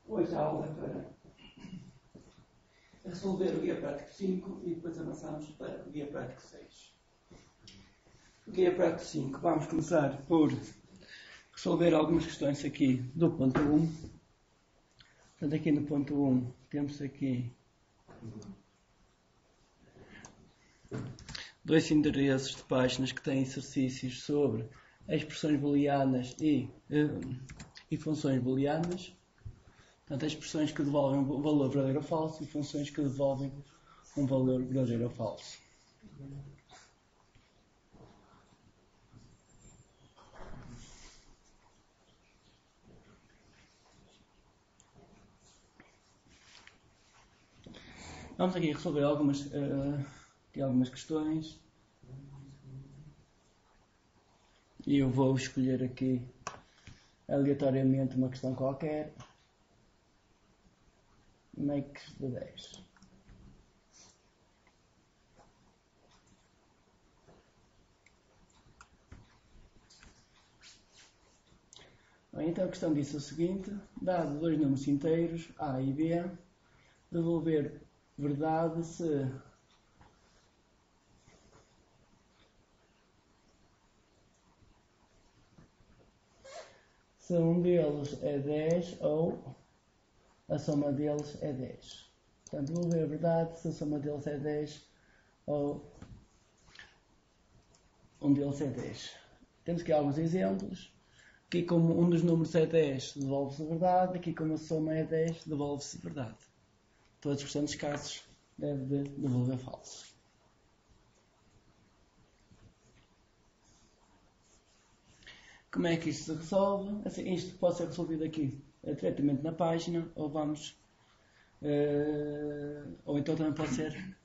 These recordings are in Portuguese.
Hoje a aula é para resolver o guia prático 5 e depois avançamos para o guia prático 6. O guia prático 5, vamos começar por resolver algumas questões aqui do ponto 1. Portanto, aqui no ponto 1 temos aqui dois endereços de páginas que têm exercícios sobre expressões booleanas e funções booleanas. Portanto, expressões que devolvem um valor verdadeiro ou falso e funções que devolvem um valor verdadeiro ou falso. Vamos aqui resolver algumas questões. E eu vou escolher aqui aleatoriamente uma questão qualquer. Make de 10. Bem, então a questão diz o seguinte: dado dois números inteiros, A e B, devolver verdade se um deles é 10 ou a soma deles é 10. Portanto, devolver a verdade se a soma deles é 10 ou um deles é 10. Temos aqui alguns exemplos. Aqui, como um dos números é 10, devolve-se a verdade. Aqui, como a soma é 10, devolve-se a verdade. Todos os restantes casos deve devolver falso. Como é que isto se resolve? Assim, isto pode ser resolvido aqui diretamente na página, ou ou então também pode ser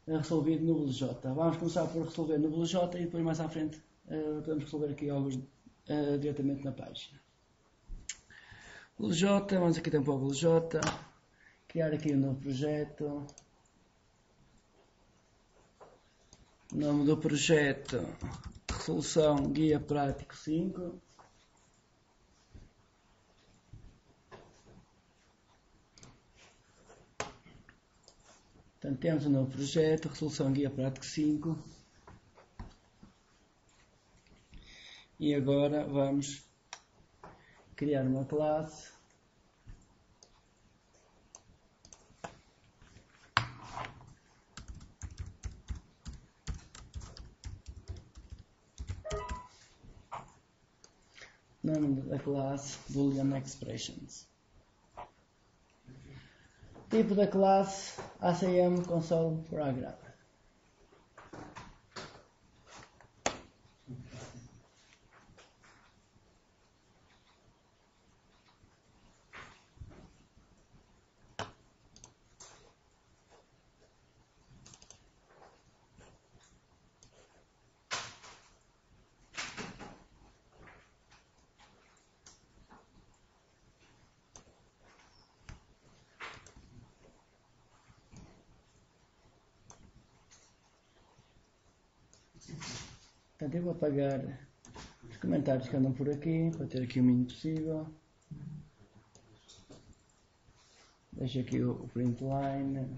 resolvido no BLJ. Vamos começar por resolver no BLJ e depois mais à frente podemos resolver aqui alguns diretamente na página. BLJ, vamos aqui então para o BLJ, criar aqui um novo projeto. O nome do projeto: Resolução Guia Prático 5. Portanto, temos um novo projeto, Resolução Guia Prático 5. E agora vamos criar uma classe. Nome da classe Boolean Expressions. Tipo da classe ACM Console Program. Portanto, eu vou apagar os comentários que andam por aqui, para ter aqui o mínimo possível. Deixo aqui o print line.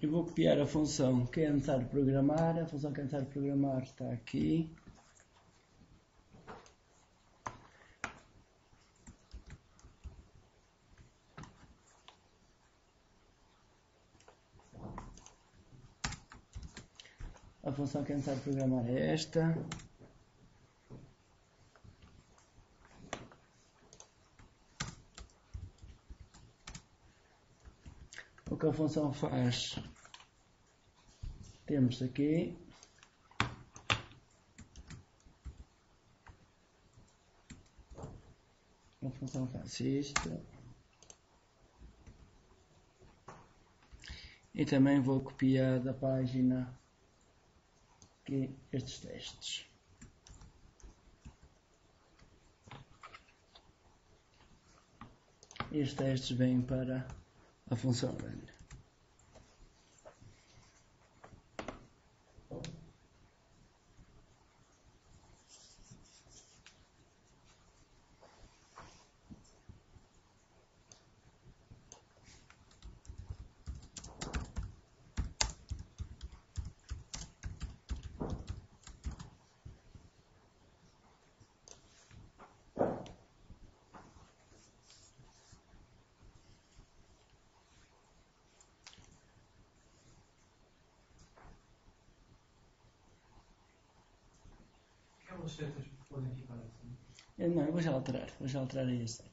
E vou copiar a função que é necessário programar. A função que é necessário programar está aqui. A função que é necessário programar é esta. O que a função faz, temos aqui. A função faz isto. E também vou copiar da página aqui estes testes. E os testes vêm para a função run. Aquelas setas podem ficar assim. Não, eu vou já alterar aí as setas.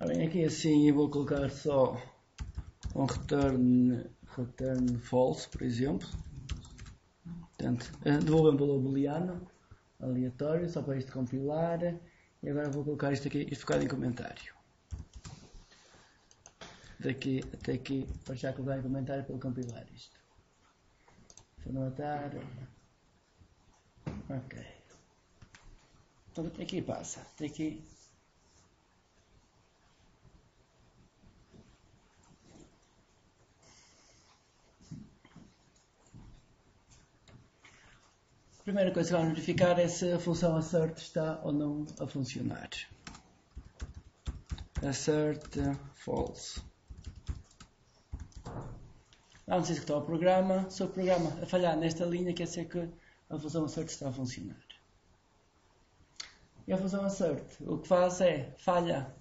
Bem, aqui assim eu vou colocar só um return false, por exemplo. Portanto, devolver um valor booleano aleatório, só para isto compilar. E agora vou colocar isto aqui, isto ficado em comentário. Daqui até aqui, para já colocar em comentário para compilar isto. Formatar. Ok. Então até aqui passa. Até aqui. A primeira coisa que vamos verificar é se a função assert está ou não a funcionar. Assert false. Vamos executar o programa. Se o programa a falhar nesta linha, quer dizer que a função assert está a funcionar. E a função assert o que faz é falha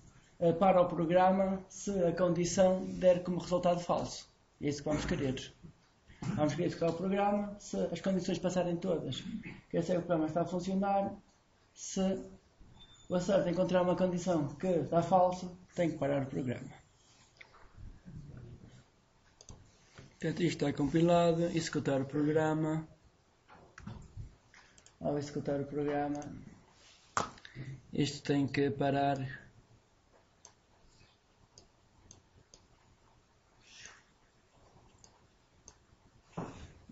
para o programa se a condição der como resultado falso. É isso que vamos querer. Vamos querer executar o programa se as condições passarem todas. Quer dizer que o programa está a funcionar. Se o assert encontrar uma condição que está falso, tem que parar o programa. Portanto, isto está compilado. Executar o programa. Ao executar o programa, isto tem que parar.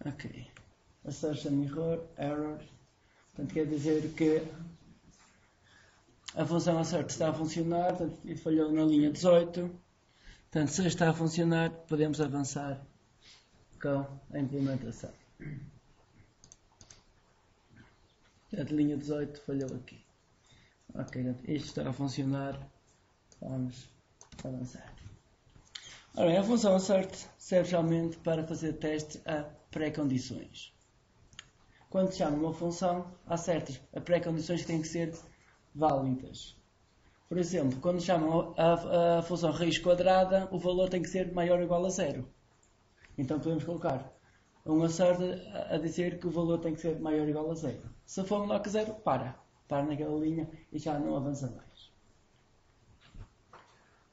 Ok. Assertion error. Portanto, quer dizer que a função assert está a funcionar. Portanto, falhou na linha 18. Portanto, se está a funcionar, podemos avançar com a implementação. Portanto, linha 18 falhou aqui. Ok, isto está a funcionar. Vamos avançar. Ora bem, a função assert serve realmente para fazer teste a pré-condições. Quando se chama uma função, há certas pré-condições que têm que ser válidas. Por exemplo, quando chamam a função raiz quadrada, o valor tem que ser maior ou igual a 0. Então podemos colocar um assert a dizer que o valor tem que ser maior ou igual a 0. Se for menor que 0, para naquela linha e já não avança mais.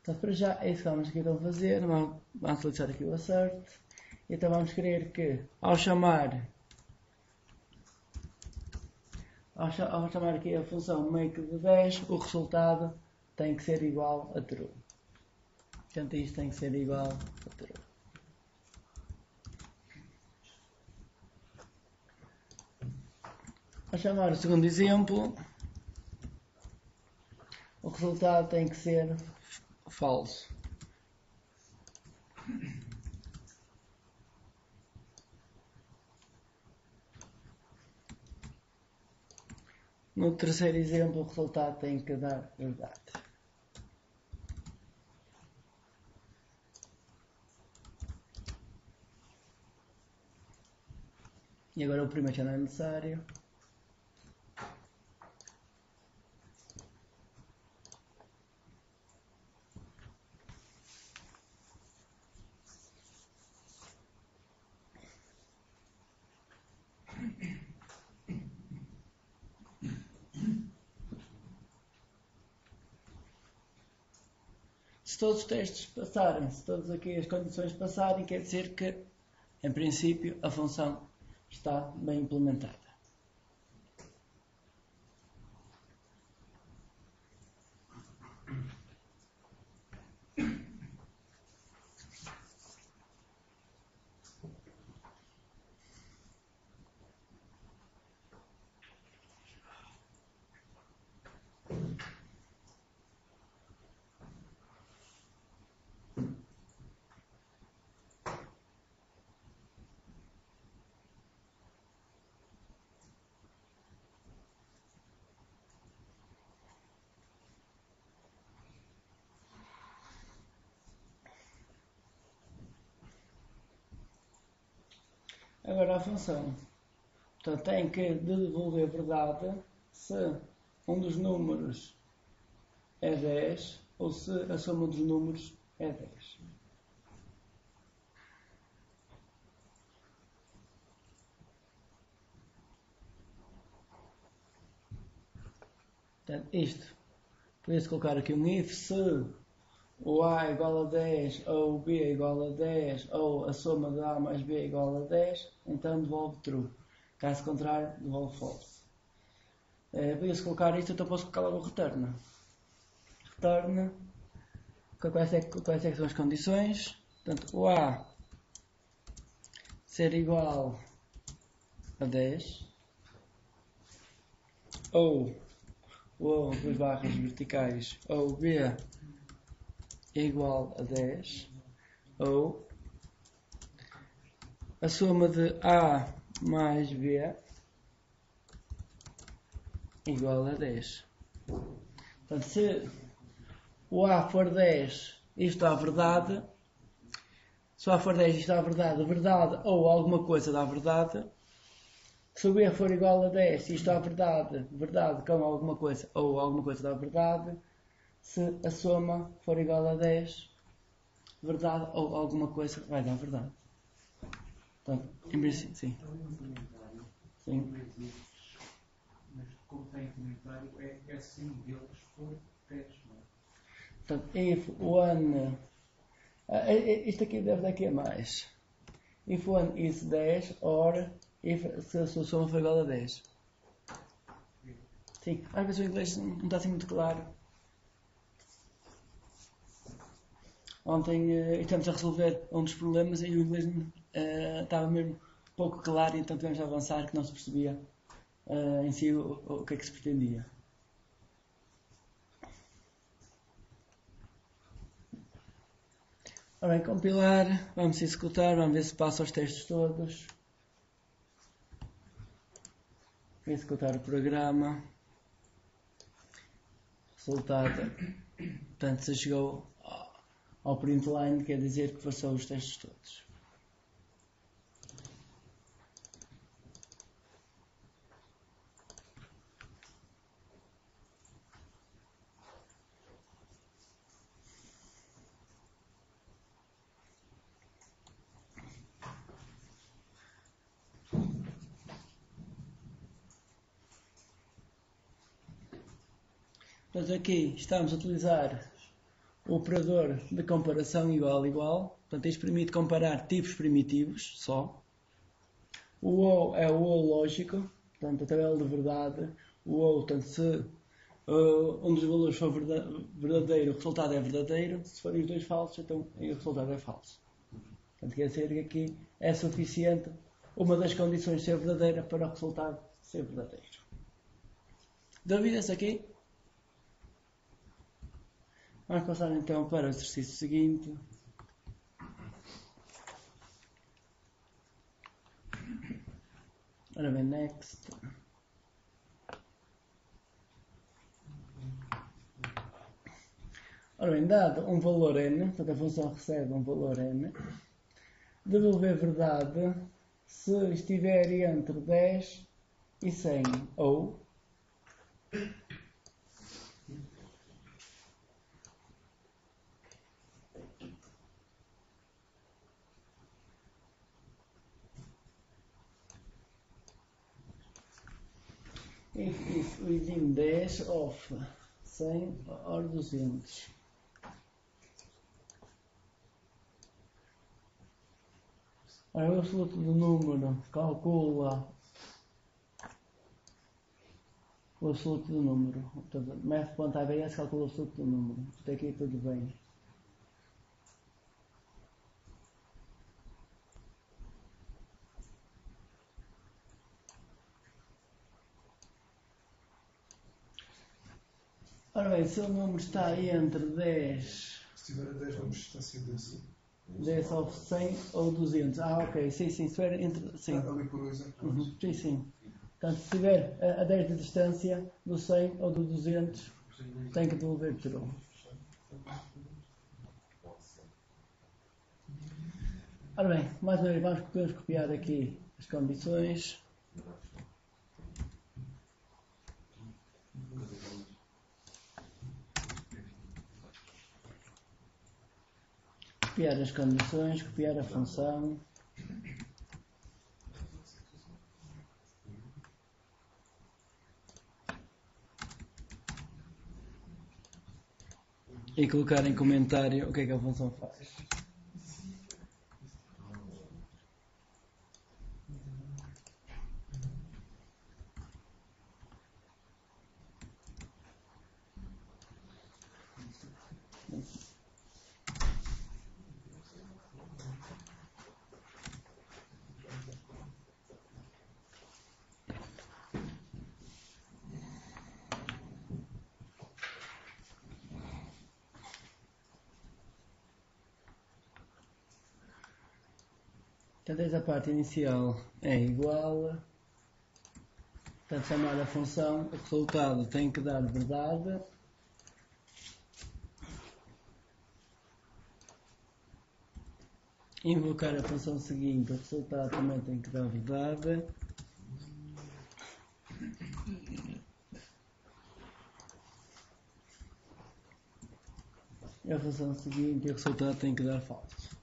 Então para já é isso que vamos querer fazer. Vamos utilizar aqui o assert. Então vamos querer que ao chamar aqui a função make de 10, o resultado tem que ser igual a true. Portanto, isto tem que ser igual a true. Ao chamar o segundo exemplo, o resultado tem que ser falso. No terceiro exemplo, o resultado tem que dar verdade. E agora o primeiro já não é necessário. Se todos os testes passarem, se todas aqui as condições passarem, quer dizer que, em princípio, a função está bem implementada. Agora a função. Portanto, tem que devolver verdade se um dos números é 10 ou se a soma dos números é 10. Portanto, isto. Podia-se colocar aqui um if se o A é igual a 10 ou o B é igual a 10 ou a soma de A mais B é igual a 10, então devolve true. Caso contrário, devolve false. Podia-se colocar isto, então posso colocar logo o return. Return. Quais é que são as condições? Portanto, o A ser igual a 10 ou o A duas barras verticais ou B é igual a 10 ou a soma de A mais B é igual a 10. Portanto, se o A for 10 e isto dá verdade, se o A for 10 e isto dá verdade, verdade ou alguma coisa dá verdade. Se o B for igual a 10 e isto dá verdade, verdade com alguma coisa ou alguma coisa dá verdade. Se a soma for igual a 10, verdade ou alguma coisa vai dar verdade. Portanto, em princípio, sim. Sim. Mas como tem comentário, é se um deles for 10, não é? Portanto, if one... isto aqui deve dar aqui a mais. If one is 10 or se a sua soma for igual a 10. Sim, às vezes o inglês não está assim muito claro. Ontem estamos a resolver um dos problemas e o inglês estava mesmo pouco claro, então tivemos a avançar que não se percebia em si o que é que se pretendia. Ora bem, compilar, vamos executar, vamos ver se passa os testes todos. Executar o programa. Resultado, portanto, se chegou ao print line, quer dizer que passou os testes todos. Portanto, aqui estamos a utilizar o operador de comparação igual. Portanto, isto permite comparar tipos primitivos só. O ou é o ou lógico, portanto, a tabela de verdade. O ou, portanto, se um dos valores for verdadeiro, o resultado é verdadeiro. Se forem os dois falsos, então o resultado é falso. Portanto, quer dizer que aqui é suficiente uma das condições ser verdadeira para o resultado ser verdadeiro. Dúvidas aqui? Vamos passar então para o exercício seguinte. Ora bem, next. Ora bem, dado um valor n, portanto a função recebe um valor n, devolver verdade se estiver entre 10 e 100, ou if within 10 of 100 or 200. Ora, o absoluto do número calcula o absoluto do número. Portanto, math.abs calcula o absoluto do número. Até aqui tudo bem. Ora bem, se o número está entre 10... Se tiver a 10, vamos distância desse. 10 ou 100 ou 200. Ok, sim, se estiver entre... Sim. Ali por exemplo. Sim. Portanto, se estiver a 10 de distância do 100 ou do 200, tem que devolver true. Ora bem, mais uma vez, podemos copiar aqui as as condições. Copiar as condições, copiar a função. E colocar em comentário o que é que a função faz. Portanto, esta parte inicial é igual. Portanto, chamar a função, o resultado tem que dar verdade. Invocar a função seguinte, o resultado também tem que dar verdade. E a função seguinte, o resultado tem que dar falso.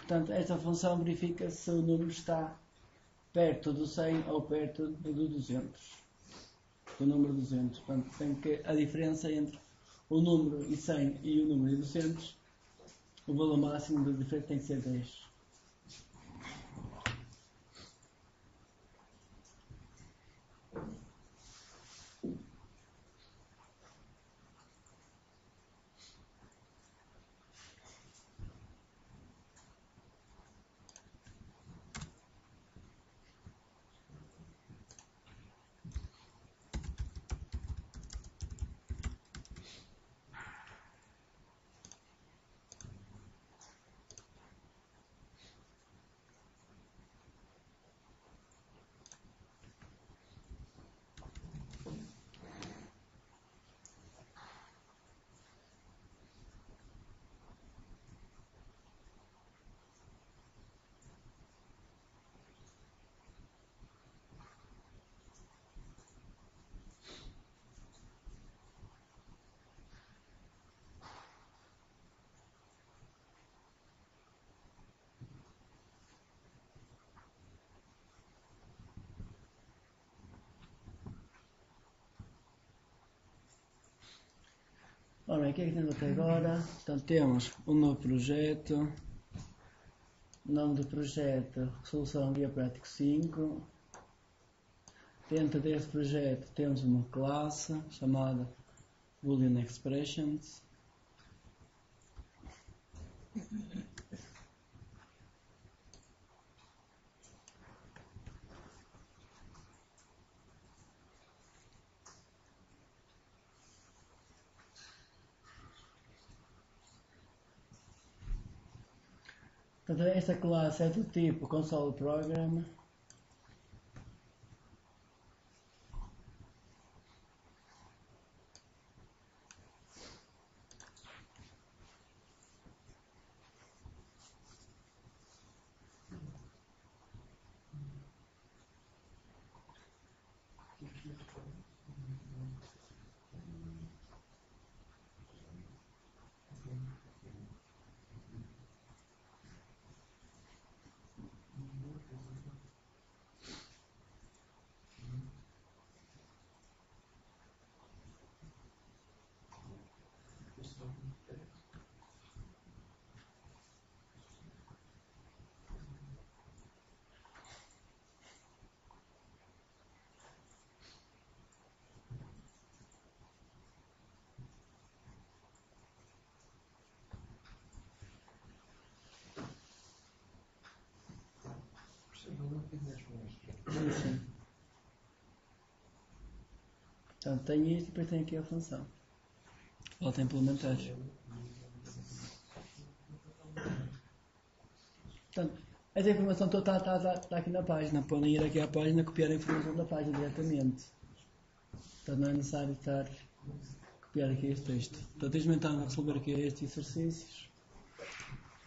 Portanto, esta função verifica se o número está perto do 100 ou perto do 200. Do número 200. Portanto, tem que a diferença entre o número e 100 e o número e 200, o valor máximo da diferença tem que ser 10. Ora bem, o que é que temos até agora? Portanto, temos um novo projeto, nome do projeto, Solução Guia Prático 5. Dentro deste projeto temos uma classe chamada Boolean Expressions. Portanto, esta classe é do tipo Console Program. Sim. Portanto, tem isto e depois tem aqui a função. Volta a implementar. Portanto, essa informação toda está aqui na página. Podem ir aqui à página e copiar a informação da página diretamente. Portanto, não é necessário estar a copiar aqui este texto. Portanto, experimentando a resolver aqui estes exercícios.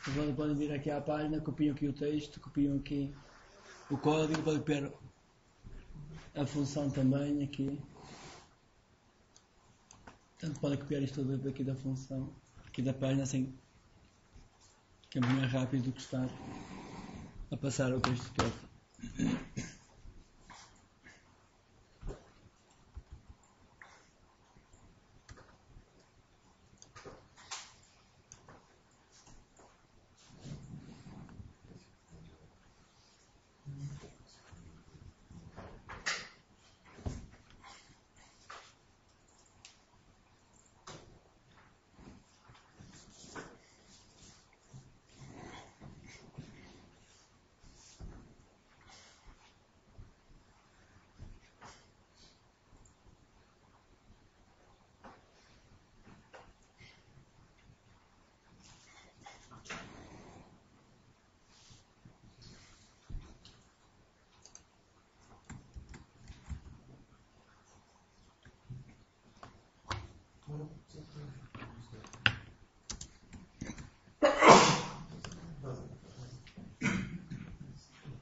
Agora podem vir aqui à página, copiam aqui o texto, copiam aqui o código, podem copiar a função também aqui. Portanto, podem copiar isto tudo daqui da função, aqui da página, assim, que é muito mais rápido do que estar a passar o texto todo.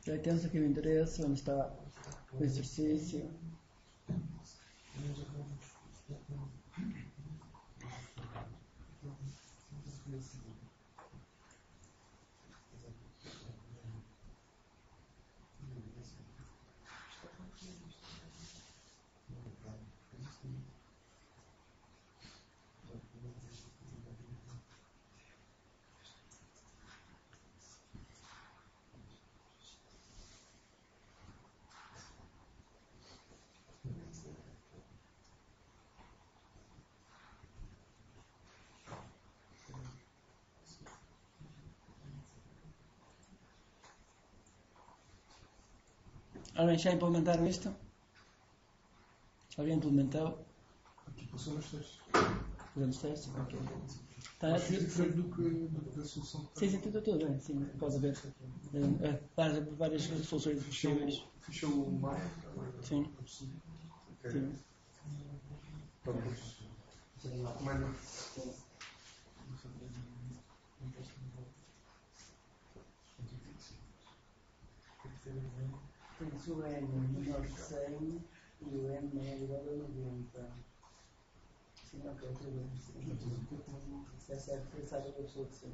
Já temos aqui o endereço, onde está o exercício. Alguém já implementaram isto? Alguém implementou? Aqui passou nos testes. Fazemos testes? Ok. Tá, Acho que é diferente do que da solução que sim, tudo bem, sim, pode haver várias soluções possíveis. Fechou o mar. Sim. Sim. Tens o N menor que 100 e o N maior igual a 90. Sim, ok, tudo bem. Se é certo, sabe o absoluto sim.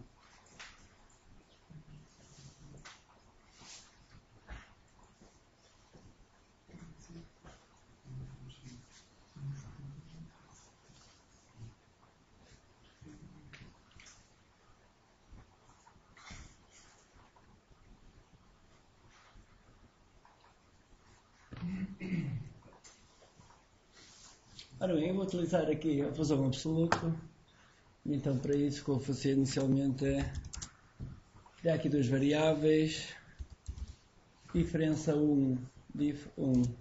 Ora bem, eu vou utilizar aqui a fusão absoluta. Então, para isso, o que eu vou fazer inicialmente é criar aqui duas variáveis. Diferença 1, diff1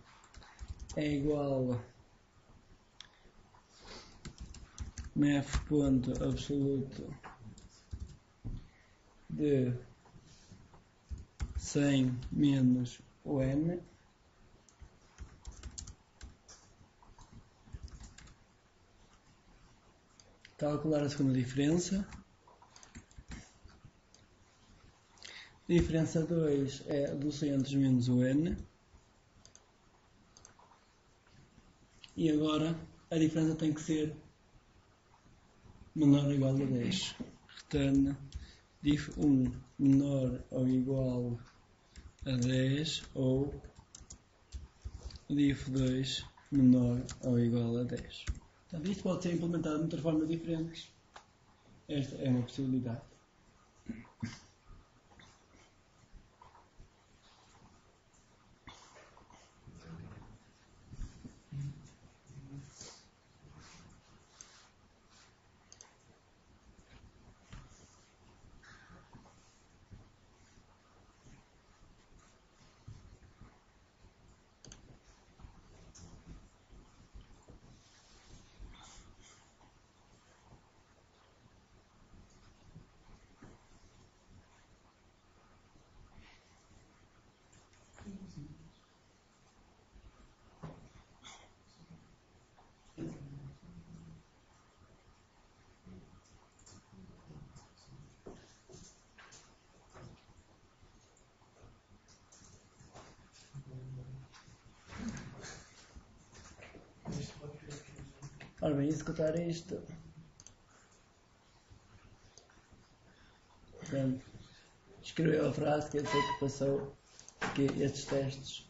é igual a math.absoluto de 100 menos o n. Calcular a segunda diferença. Diferença 2 é 200 menos o n. E agora a diferença tem que ser menor ou igual a 10. Return diff1 menor ou igual a 10 ou diff2 menor ou igual a 10. Portanto, isto pode ser implementado de muitas formas diferentes. Esta é uma possibilidade. Ora bem, executar isto. Portanto, escreveu a frase, quer dizer que passou aqui estes testes.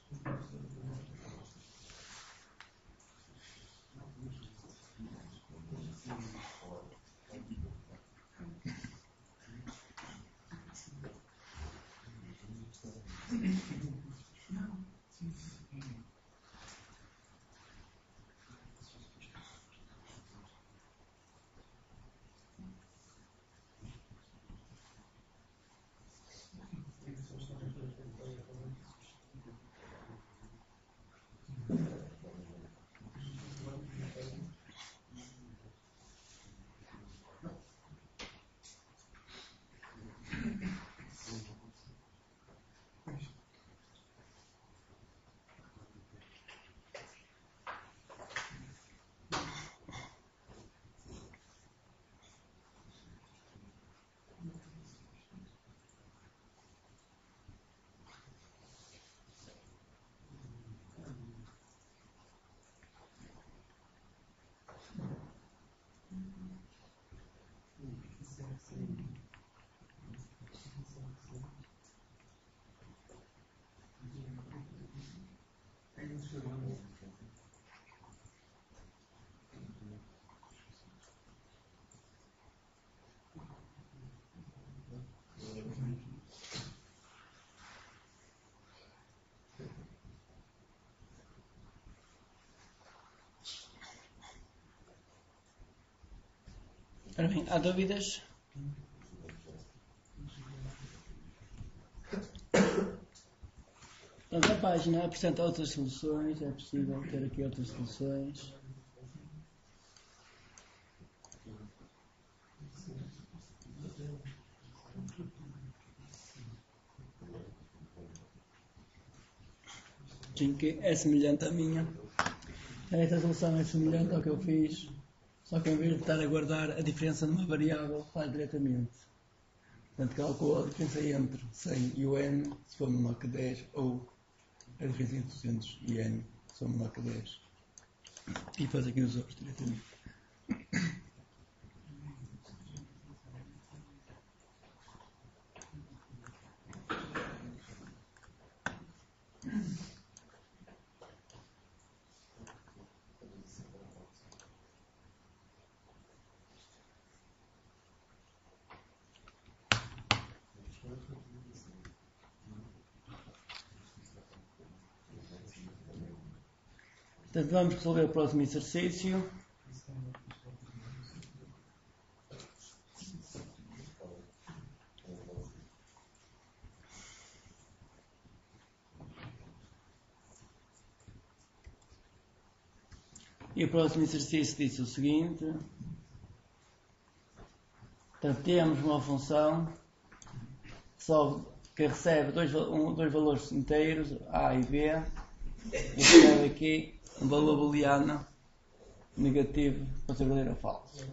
Ora bem, há dúvidas? Portanto, a página apresenta outras soluções, é possível ter aqui outras soluções. Sim, que é semelhante à minha. Esta solução é semelhante ao que eu fiz, só que em vez de estar a guardar a diferença numa variável, faz diretamente. Portanto, calcula a diferença entre 100 e o n, se for menor que 10, ou a diferença entre 200 e n, se for menor que 10. E faz aqui os outros diretamente. Portanto, vamos resolver o próximo exercício. E o próximo exercício diz o seguinte. Portanto, temos uma função que recebe dois valores inteiros, A e B, e recebe aqui um valor booleano negativo para ser verdadeiro ou falso.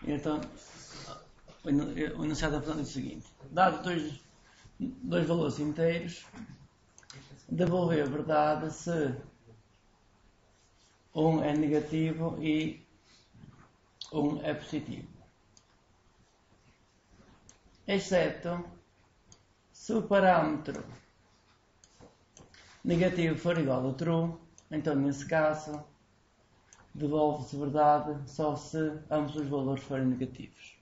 Então, o enunciado da função diz o seguinte: dado dois valores inteiros, devolver a verdade se um é negativo e um é positivo, exceto se o parâmetro negativo for igual a true. Então, nesse caso, devolve-se verdade só se ambos os valores forem negativos.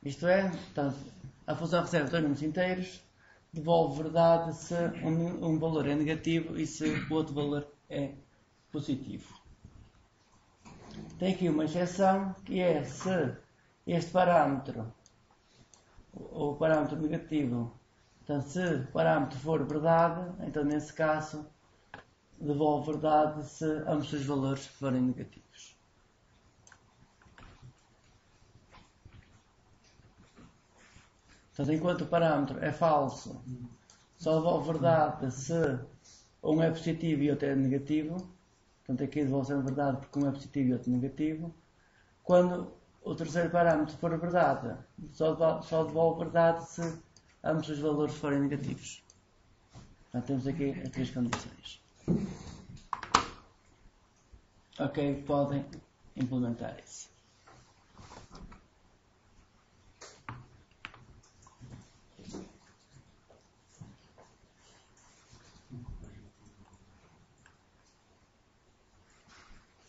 Isto é, portanto, a função recebe dois números inteiros, devolve verdade se um valor é negativo e se o outro valor é positivo. Tem aqui uma exceção, que é se este parâmetro, o parâmetro negativo, portanto, se o parâmetro for verdade, então nesse caso devolve verdade se ambos os valores forem negativos. Portanto, enquanto o parâmetro é falso, só devolve verdade se um é positivo e outro é negativo. Portanto, aqui devolve sempre verdade porque um é positivo e outro negativo. Quando o terceiro parâmetro for verdade, só devolve verdade se ambos os valores forem negativos. Portanto, temos aqui as três condições. Ok, podem implementar isso.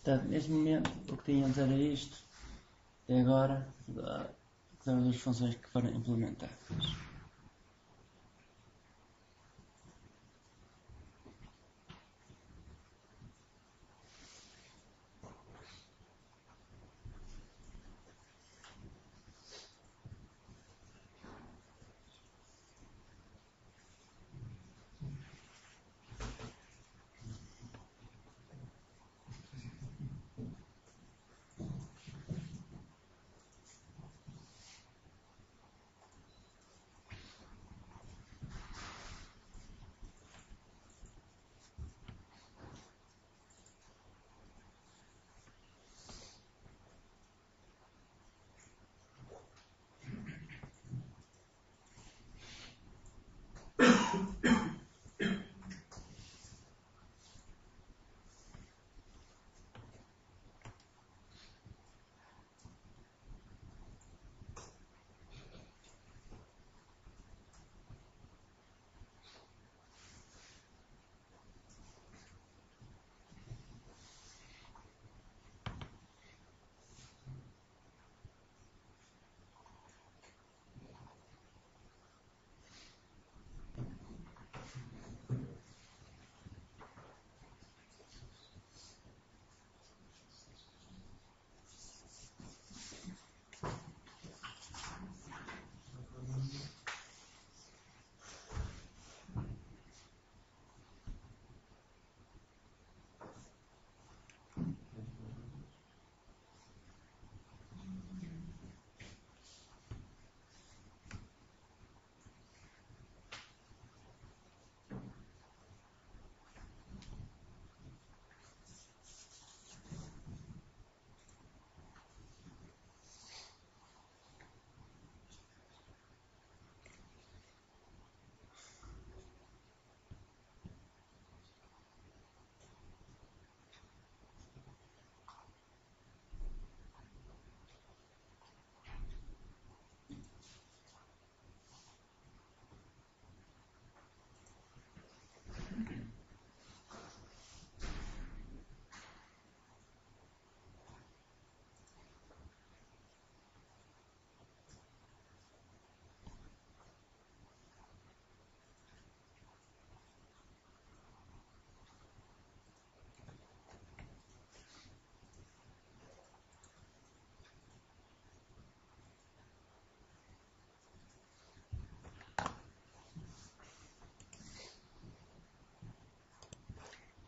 Portanto, neste momento, o que tínhamos era isto. E agora, as duas funções que foram implementadas.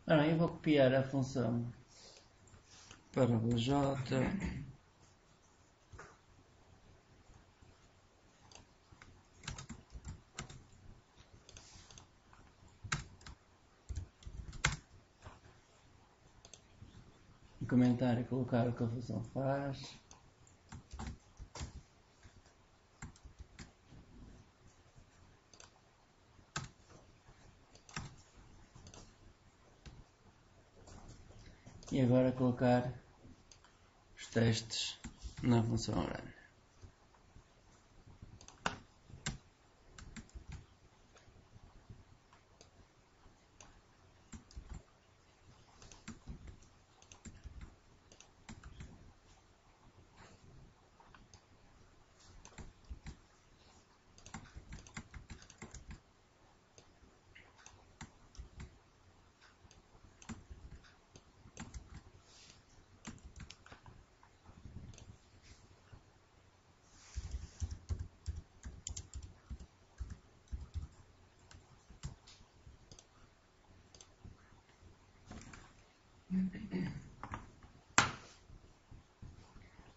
Ora, eu vou copiar a função para o J e comentar e colocar o que a função faz. E agora colocar os testes na função run.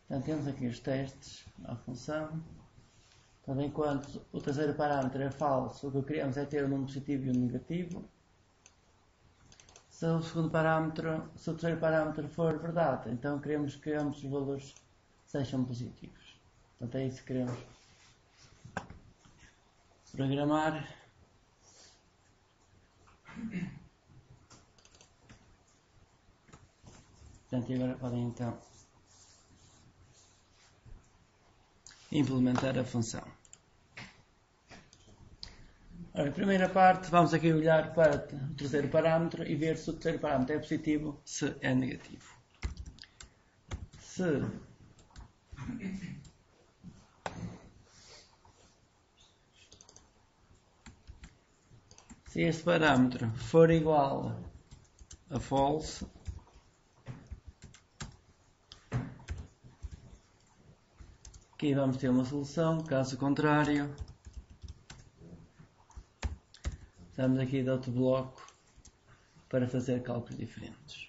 Então temos aqui os testes à função. Então, enquanto o terceiro parâmetro é falso, o que queremos é ter um número positivo e um negativo. Se o terceiro parâmetro for verdade, então queremos que ambos os valores sejam positivos. Portanto, é isso que queremos programar. Portanto, agora podem então implementar a função. Ora, primeira parte, vamos aqui olhar para o terceiro parâmetro e ver se o terceiro parâmetro é positivo, se é negativo. Se este parâmetro for igual a false, aqui vamos ter uma solução. Caso contrário, estamos aqui de outro bloco para fazer cálculos diferentes.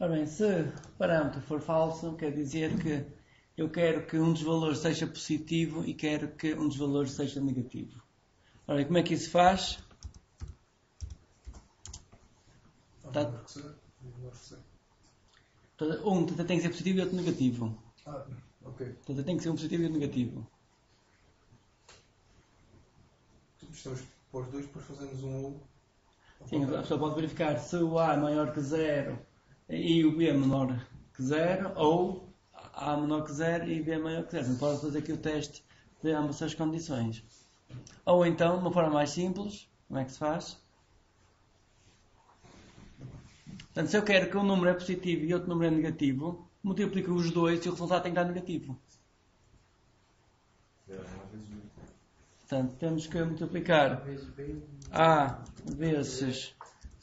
Ora bem, se o parâmetro for falso, quer dizer que eu quero que um dos valores seja positivo e quero que um dos valores seja negativo. Ora, como é que isso faz? Um tem que ser positivo e outro negativo. Ok. Tem que ser um positivo e outro negativo. Estamos para os dois, depois fazemos um. Sim, a pessoa pode verificar se o A é maior que 0 e o B é menor que 0, ou A menor que 0 e B é maior que 0. Não pode fazer aqui o teste de ambas as condições. Ou então, de uma forma mais simples, como é que se faz? Portanto, se eu quero que um número é positivo e outro número é negativo, multiplico os dois e o resultado tem que dar negativo. Portanto, temos que multiplicar A vezes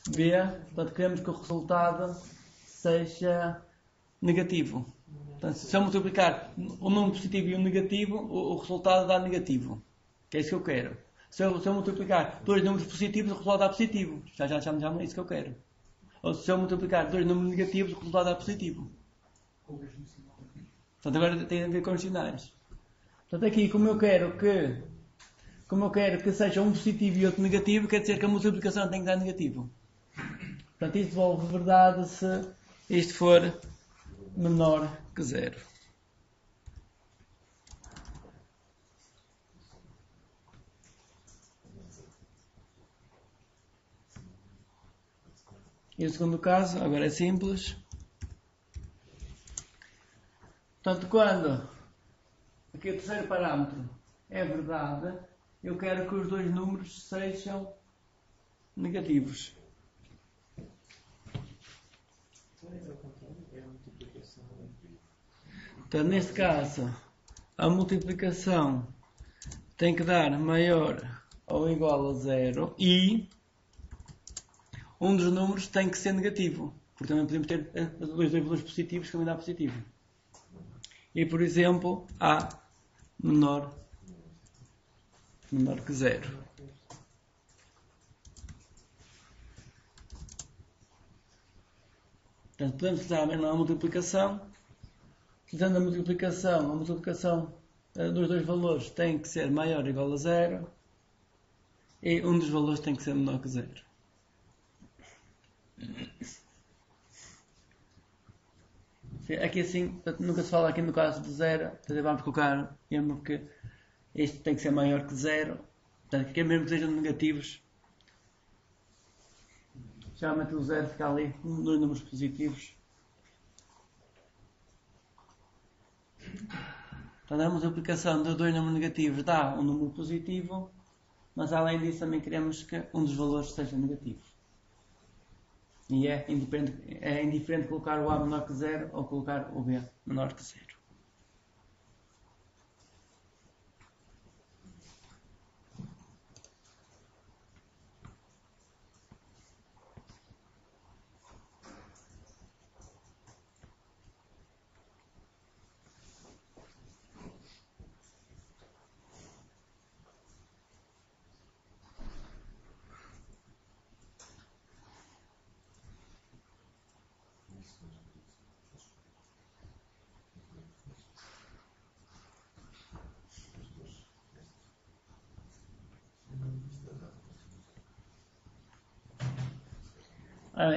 B, portanto, queremos que o resultado seja negativo. Portanto, se eu multiplicar um número positivo e um negativo, o resultado dá negativo. Que é isso que eu quero. Se eu multiplicar dois números positivos, o resultado dá positivo. Já é isso que eu quero. Ou se eu multiplicar dois números negativos, o resultado dá positivo. Portanto, agora tem a ver com os sinais. Portanto, aqui, como eu quero que seja um positivo e outro negativo, quer dizer que a multiplicação tem que dar negativo. Portanto, isto devolve verdade se isto for menor que 0. E o segundo caso, agora é simples. Portanto, quando aqui o terceiro parâmetro é verdade, eu quero que os dois números sejam negativos. Portanto, neste caso, a multiplicação tem que dar maior ou igual a 0 e um dos números tem que ser negativo, porque também podemos ter dois valores positivos que também dá positivo. E, por exemplo, A menor que 0. Portanto, podemos usar a mesma multiplicação. Usando a multiplicação dos dois valores tem que ser maior ou igual a 0 e um dos valores tem que ser menor que 0. Aqui assim, nunca se fala aqui no caso de 0, vamos colocar mesmo que isto tem que ser maior que 0, portanto, que mesmo que sejam negativos, geralmente o 0 fica ali, dois números positivos. Portanto, a multiplicação de dois números negativos dá um número positivo, mas além disso também queremos que um dos valores seja negativo. E é indiferente colocar o A menor que 0 ou colocar o B menor que 0.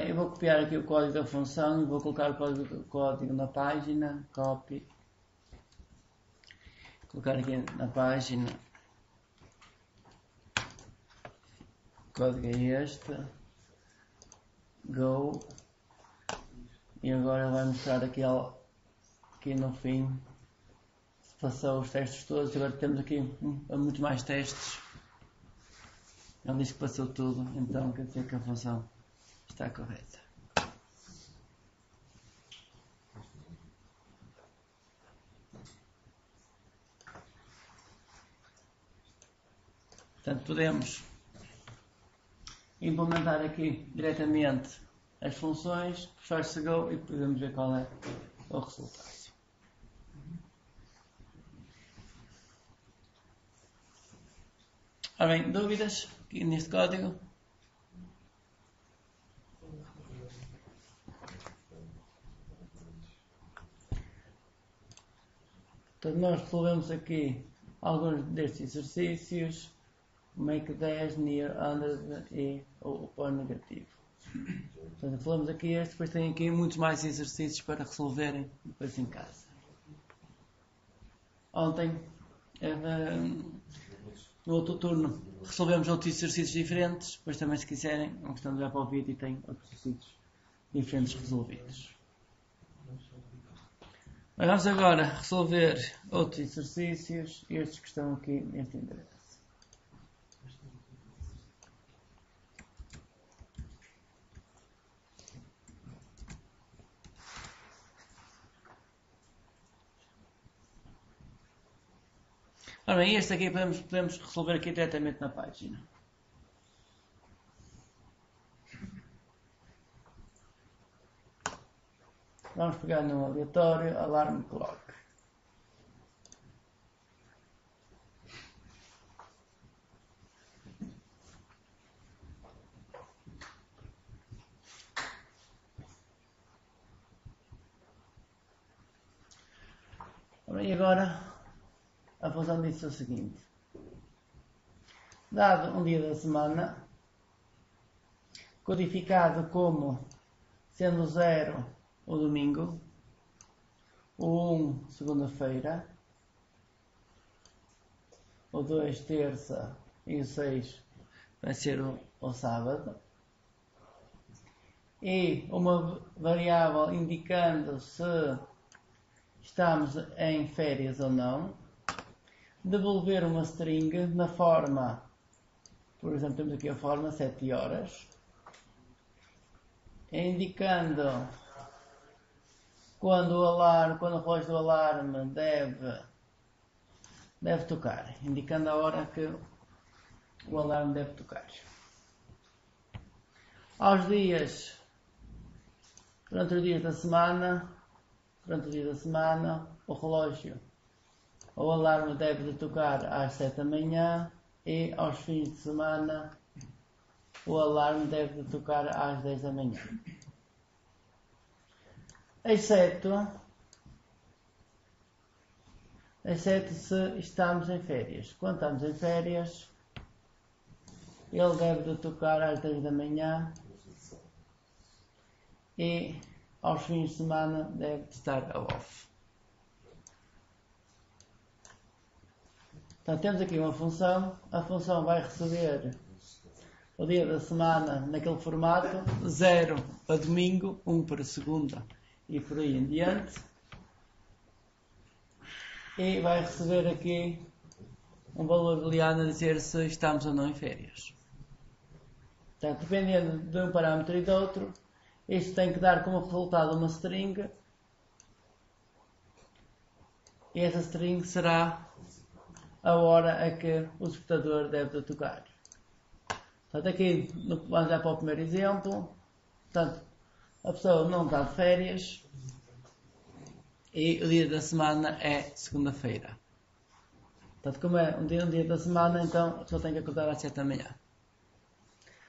Eu vou copiar aqui o código da função e vou colocar o código na página, copy. colocar aqui na página. O código é este. Go. E agora vai mostrar aqui no fim se passou os testes todos. Agora temos aqui muitos mais testes. Ele diz que passou tudo, então quer dizer que a função está correta. Portanto, podemos implementar aqui diretamente as funções, puxar go e podemos ver qual é o resultado. Ora bem, dúvidas aqui neste código? Então nós resolvemos aqui alguns destes exercícios, make 10, near 100 e o pôr negativo. Portanto, falamos aqui este, depois tem aqui muitos mais exercícios para resolverem depois em casa. Ontem, no outro turno, resolvemos outros exercícios diferentes, depois também se quiserem, uma questão de olhar para o vídeo e tem outros exercícios diferentes resolvidos. Vamos agora resolver outros exercícios, estes que estão aqui neste endereço. Ora bem, este aqui podemos resolver aqui diretamente na página. Vamos pegar no aleatório alarm clock. Ora, e agora a função diz o seguinte: dado um dia da semana, codificado como sendo 0 o domingo, o 1 segunda-feira, o 2 terça e o 6 vai ser o sábado, e uma variável indicando se estamos em férias ou não, devolver uma string na forma, por exemplo, temos aqui a forma 7 horas, indicando quando o relógio do alarme deve tocar, indicando a hora que o alarme deve tocar. Aos dias, durante os dias da semana, o relógio, o alarme deve tocar às 7 da manhã e aos fins de semana o alarme deve tocar às 10 da manhã. Exceto se estamos em férias. Quando estamos em férias, ele deve tocar às 10 da manhã e aos fins de semana deve estar off. Então temos aqui uma função, a função vai receber o dia da semana naquele formato, 0 para domingo, 1 para segunda e por aí em diante. E vai receber aqui um valor booleano a dizer se estamos ou não em férias. Portanto, dependendo de um parâmetro e de outro, isto tem que dar como resultado uma string. E essa string será a hora a que o despertador deve tocar. Portanto, aqui vamos já para o primeiro exemplo. Portanto, a pessoa não está de férias e o dia da semana é segunda-feira. Portanto, como é um dia da semana, então a pessoa tem que acordar às 7 da manhã.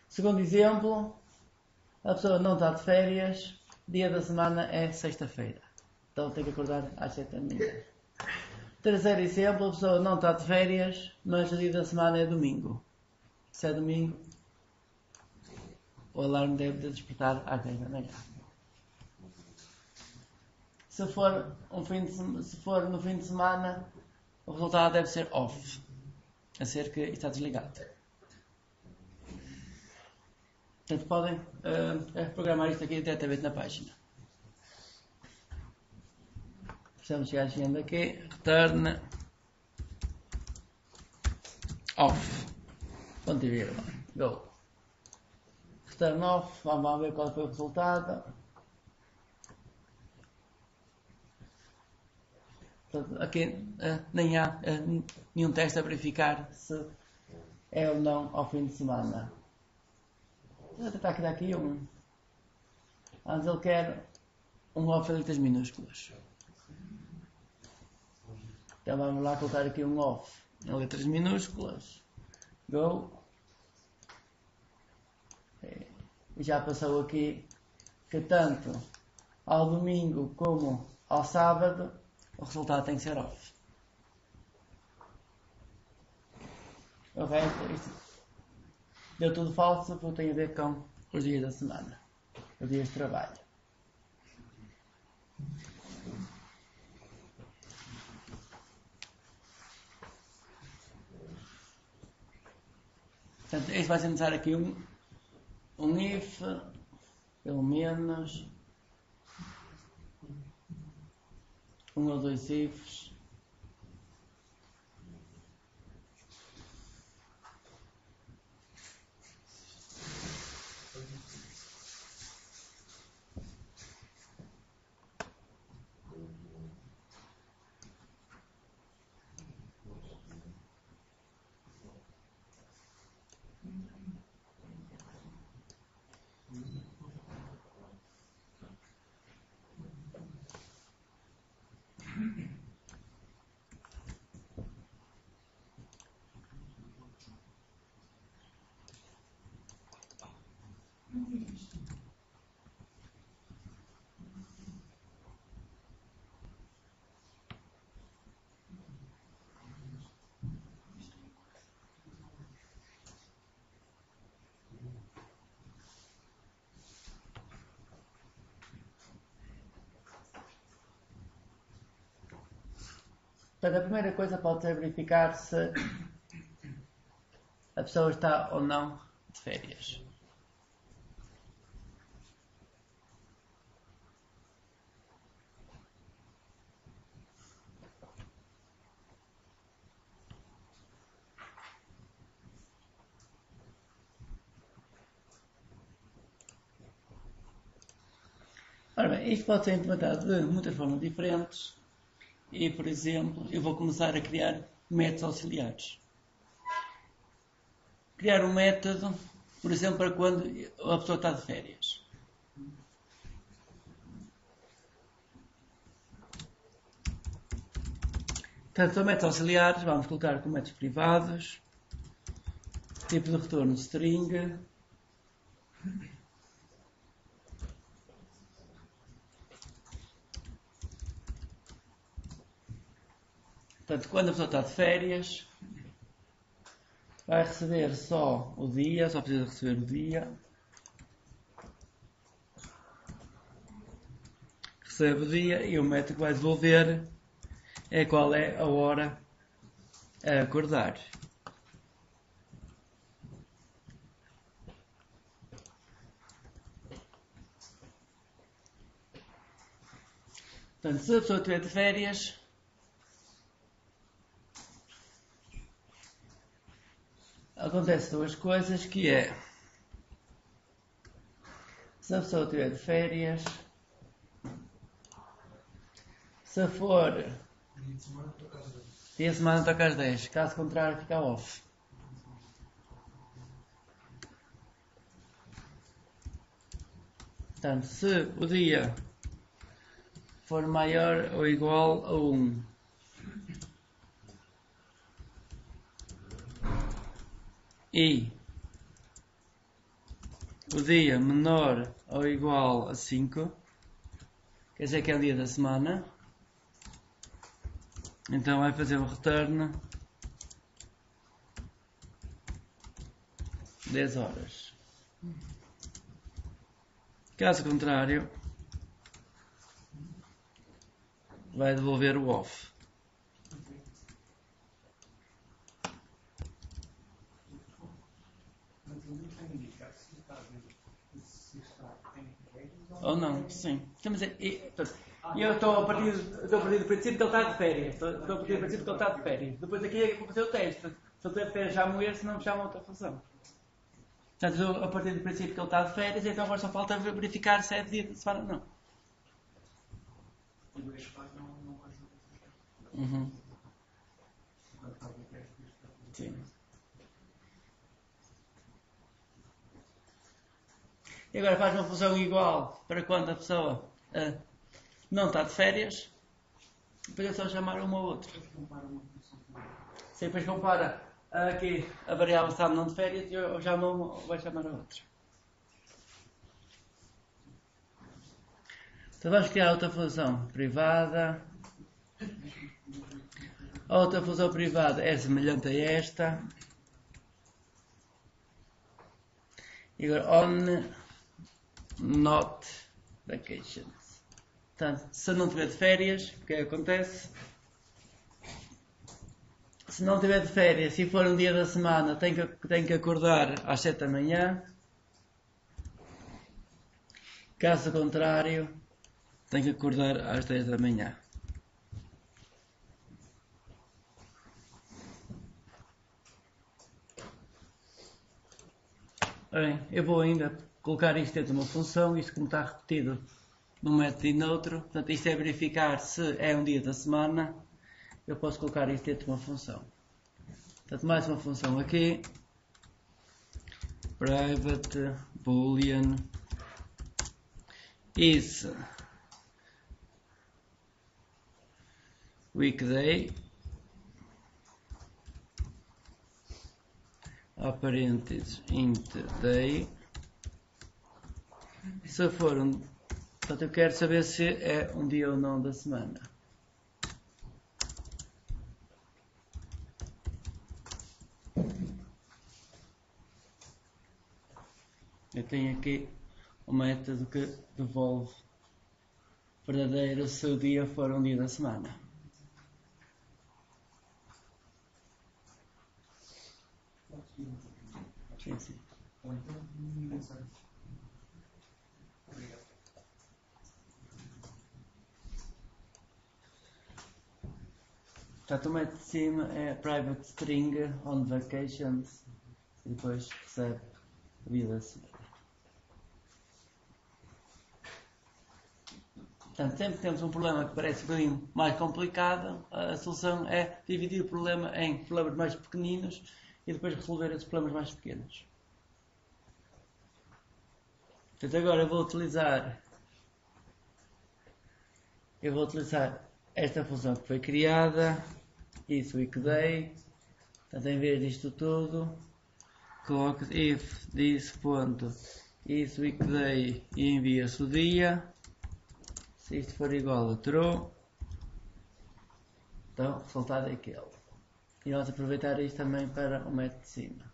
Segundo exemplo, a pessoa não está de férias, dia da semana é sexta-feira. Então tem que acordar às 7 da manhã. Terceiro exemplo, a pessoa não está de férias, mas o dia da semana é domingo. Se é domingo, o alarme deve despertar às 10 da manhã. Se for no fim de semana, o resultado deve ser off, a ser que está desligado. Portanto, podem programar isto aqui diretamente na página. Precisamos chegar chegando aqui, return off. Ponto e vírgula. Go. Return off, vamos ver qual foi o resultado. Portanto, aqui nem há nenhum teste a verificar se é ou não ao fim de semana. Vou tentar criar aqui um. Antes ele quer um off em letras minúsculas. Então vamos lá colocar aqui um off em letras minúsculas. Go. E já passou aqui que tanto ao domingo como ao sábado o resultado tem que ser off. O resto, isto deu tudo falso porque tem a ver com os dias da semana, os dias de trabalho. Portanto, isto vai ser necessário aqui um if, pelo menos, um ou dois ifs. Portanto, a primeira coisa pode ser verificar se a pessoa está ou não de férias. Ora bem, isto pode ser implementado de muitas formas diferentes e, por exemplo, eu vou começar a criar métodos auxiliares. Criar um método, por exemplo, para quando a pessoa está de férias. Portanto, são métodos auxiliares, vamos colocar como métodos privados, tipo de retorno string, portanto, quando a pessoa está de férias, vai receber só o dia, só precisa receber o dia. Recebe o dia e o método que vai devolver é qual é a hora a acordar. Portanto, se a pessoa estiver de férias, acontece duas coisas, que é, se a pessoa estiver de férias, se for dia de semana toca às 10, caso contrário fica off. Portanto, se o dia for maior ou igual a 1, e o dia menor ou igual a 5, quer dizer que é o dia da semana, então vai fazer o return 10 horas. Caso contrário, vai devolver o off. Ou não, sim. Eu estou a partir do princípio que ele está de férias. Estou a partir do princípio que ele está de férias. Depois aqui é que vou fazer o teste. Se ele tiver férias, chamo esse, não me chama outra função. Portanto, eu, a partir do princípio que ele está de férias, então agora só falta verificar se é dia de semana ou não. Quando este faz, não ajuda. Uhum. Quando faz o teste, isto está tudo. Sim. E agora faz uma função igual para quando a pessoa não está de férias. Depois é só chamar uma ou outra. Compara uma função com outra. Se depois compara aqui a variável está não de férias, eu chamo uma ou vai chamar a outra. Então vamos criar outra função privada. A outra função privada é semelhante a esta. E agora on not vacations. Portanto, se não tiver de férias, o que é que acontece? Se não tiver de férias, se for um dia da semana, tem que acordar às 7 da manhã. Caso contrário, tem que acordar às 10 da manhã. Bem, eu vou ainda colocar isto dentro de uma função, isto como está repetido num método e noutro. Portanto, isto é verificar se é um dia da semana. Eu posso colocar isto dentro de uma função. Portanto, mais uma função aqui. Private boolean is weekday. Parênteses int day. Se for portanto, eu quero saber se é um dia ou não da semana. Eu tenho aqui um método que devolve verdadeiro se o dia for um dia da semana. Sim, sim. Ou então, mensagem. Obrigado. Portanto, o método de cima é private string on vacations e depois recebe o dia da semana. Portanto, sempre que temos um problema que parece um bocadinho mais complicado, a solução é dividir o problema em problemas mais pequeninos e depois resolver esses problemas mais pequenos. Portanto, agora eu vou utilizar esta função que foi criada, isso weekday. Portanto, em vez disto tudo, coloco if this weekday e envia-se o dia. Se isto for igual a true, então o resultado é aquele. E vamos aproveitar isto também para o método de cima.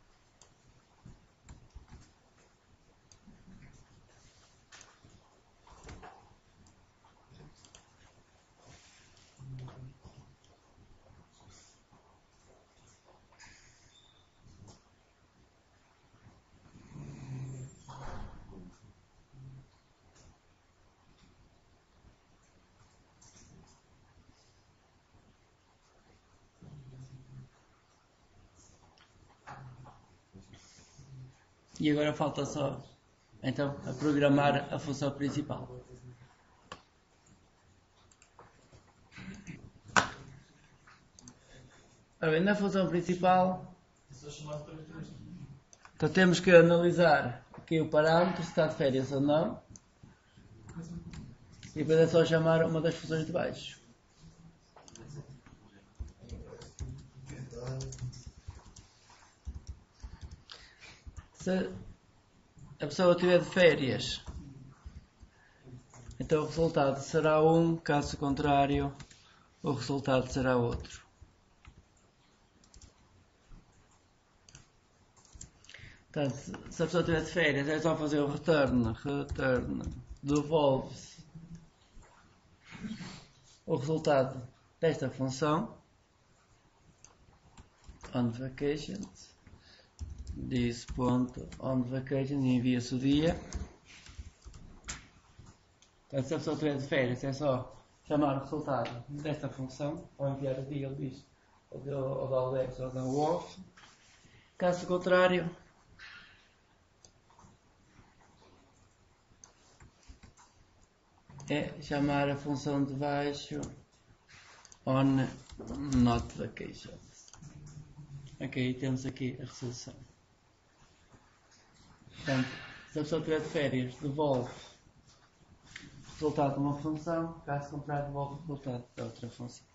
E agora falta só, então, a programar a função principal. Ora bem, na função principal, então temos que analisar aqui o parâmetro, se está de férias ou não. E depois é só chamar uma das funções de baixo. Se a pessoa estiver de férias, então o resultado será 1, caso contrário, o resultado será outro. Portanto, se a pessoa estiver de férias, é só fazer o return, devolve-se o resultado desta função, on vacations. This.onVacation e envia-se o dia. Então, se a pessoa estiver de férias, é só chamar o resultado desta função, ou enviar o deal disto, ou da Alex ou da off. Caso contrário, é chamar a função de baixo on not vacations. Ok, temos aqui a resolução. Portanto, se a pessoa estiver de férias, devolve o resultado de uma função, caso contrário, devolve o resultado da outra função.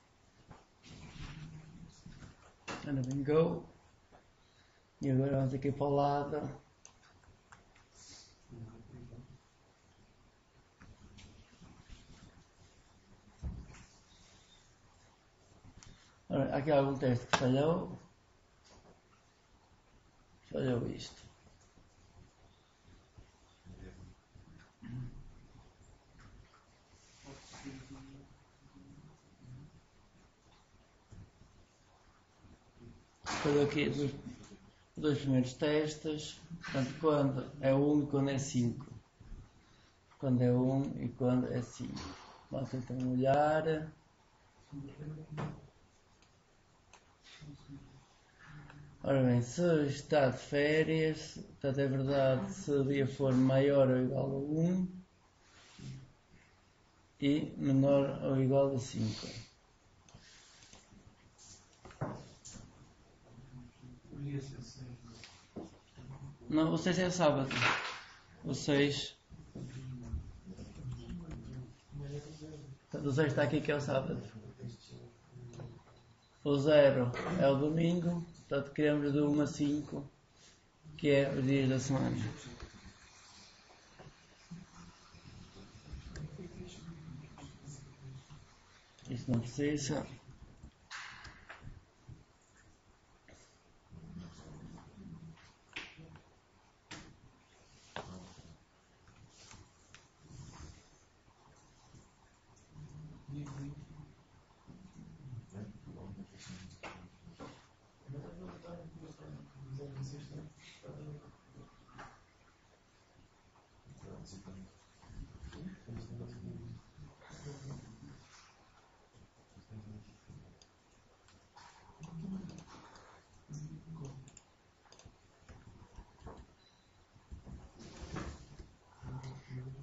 And then go. E agora vamos aqui para o lado. Ora, aqui há algum teste que falhou. Falhou isto. Falhou aqui os dois primeiros testes. Portanto, quando é 1 e quando é 5. Quando é 1 e quando é 5. Vamos tentar olhar. Ora bem, se está de férias, portanto é verdade se o dia for maior ou igual a 1 e menor ou igual a 5. Não, o 6 é sábado. O 6. Portanto, o 6 está aqui que é o sábado. O 0 é o domingo. Portanto, queremos de 1 a 5, que é os dias da semana. Isto não precisa.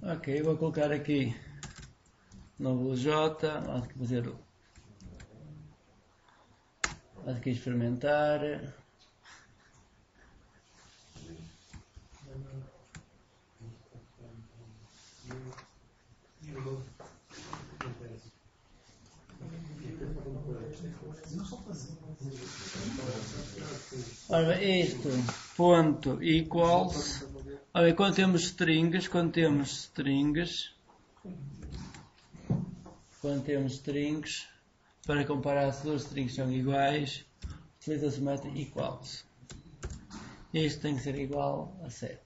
Ok, vou colocar aqui no J, vamos fazer, vamos aqui experimentar. Ora, isto, ponto equals. Ora, quando temos strings, para comparar se duas strings são iguais, utiliza-se o método equals. Isto tem que ser igual a 7.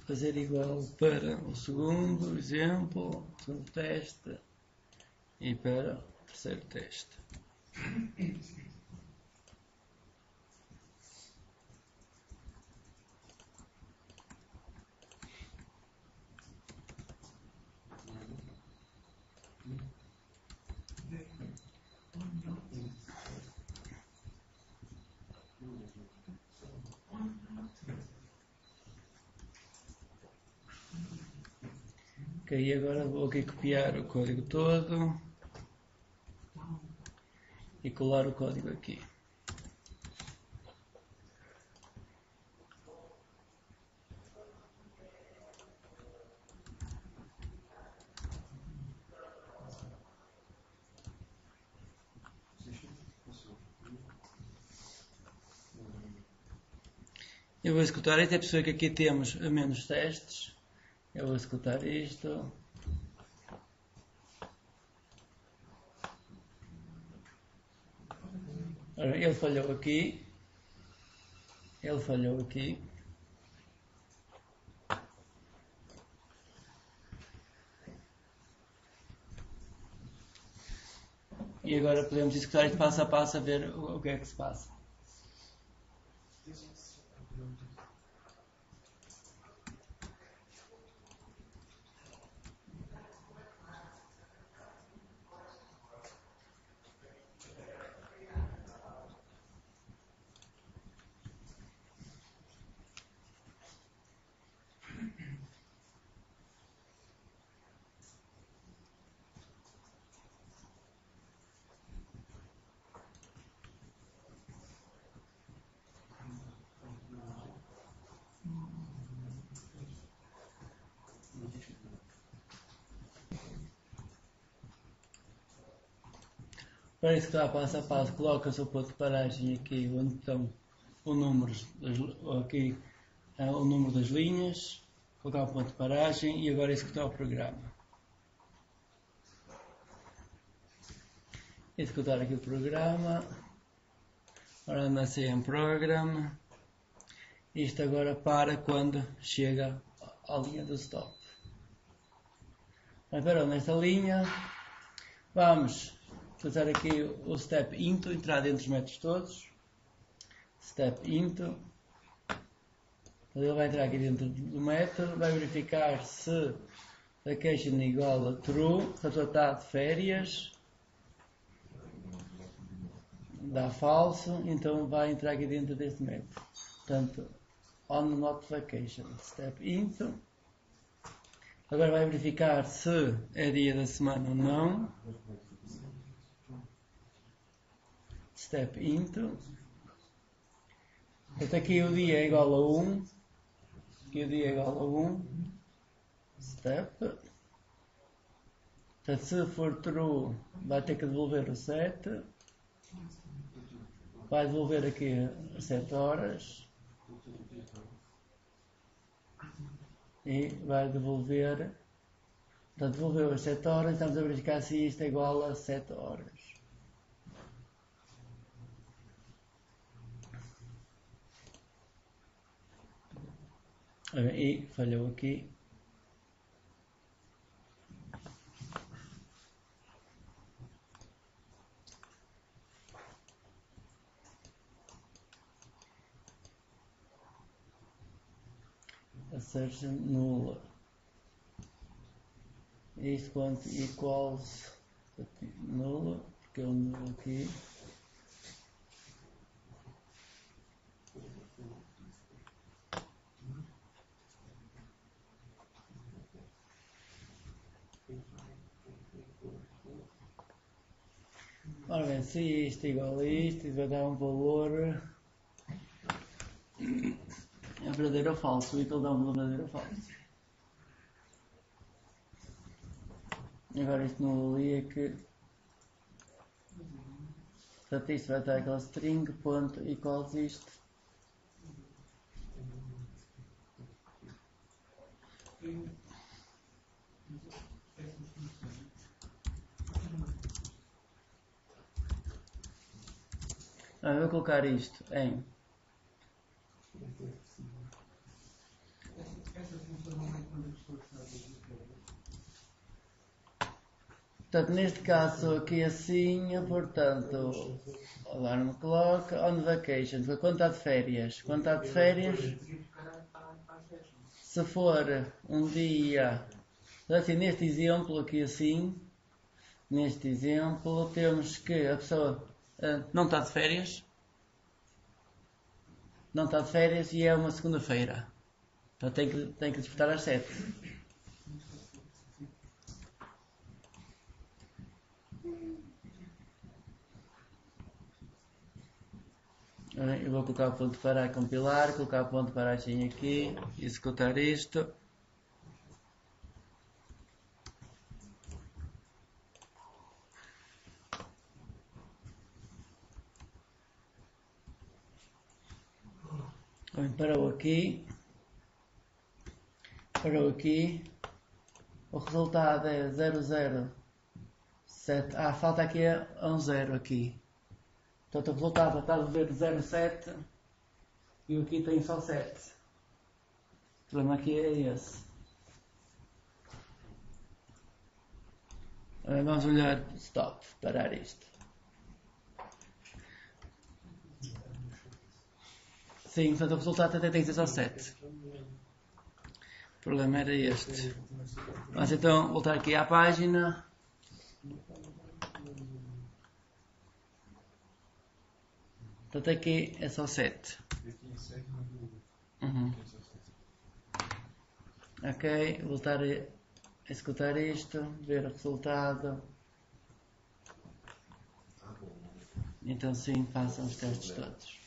Fazer igual para o segundo exemplo, o segundo teste e para o terceiro teste. Ok, agora vou aqui copiar o código todo e colar o código aqui. Eu vou executar, até perceber que aqui temos menos testes. Eu vou executar isto. Ora, ele falhou aqui. E agora podemos executar isto passo a passo a ver o que é que se passa. Para executar passo a passo, coloca-se o ponto de paragem aqui onde estão o número das linhas, colocar o ponto de paragem e agora executar o programa. Executar aqui o programa. Ora, nasce em program. Isto agora para quando chega à linha do stop. Parou nesta linha. Vamos fazer aqui o step into, entrar dentro dos métodos todos. Step into. Ele vai entrar aqui dentro do método, vai verificar se vacation é igual a true, se a pessoa está de férias, dá falso, então vai entrar aqui dentro deste método. Portanto, on not vacation, step into. Agora vai verificar se é dia da semana ou não. Step into. Portanto, aqui o dia é igual a 1. Aqui o dia é igual a 1. Step. Portanto, se for true, vai ter que devolver o 7. Vai devolver aqui as 7 horas. E vai devolver. Portanto, devolveu as 7 horas. Estamos a verificar se isto é igual a 7 horas. E falhou aqui. Assertion nula. Isto quanto equals nula, porque é um nulo aqui. Ora bem, se isto é igual a isto, vai dar um valor é verdadeiro ou falso, o equal dá um valor verdadeiro ou falso. Agora isto não ali é que, portanto isto vai estar aquela string, ponto, equals isto. Vou colocar isto em portanto, neste caso aqui assim, portanto, alarm clock, on vacation, quando está de férias, se for um dia, assim, neste exemplo aqui assim, temos que a pessoa não está de férias, e é uma segunda-feira, então tem que despertar às 7. Eu vou colocar o ponto para compilar, colocar o ponto para assim aqui, executar isto. Parou aqui. O resultado é 007. Falta aqui um 0 aqui. Portanto, o resultado está a ver 0,7 e aqui tem só 7. O problema aqui é esse. Vamos olhar stop, parar isto. Sim, portanto o resultado até tem que ser só 7. O problema era este. Vamos então voltar aqui à página. Portanto aqui é só 7. Uhum. Ok, voltar a executar isto, ver o resultado. Então sim, passam os testes todos.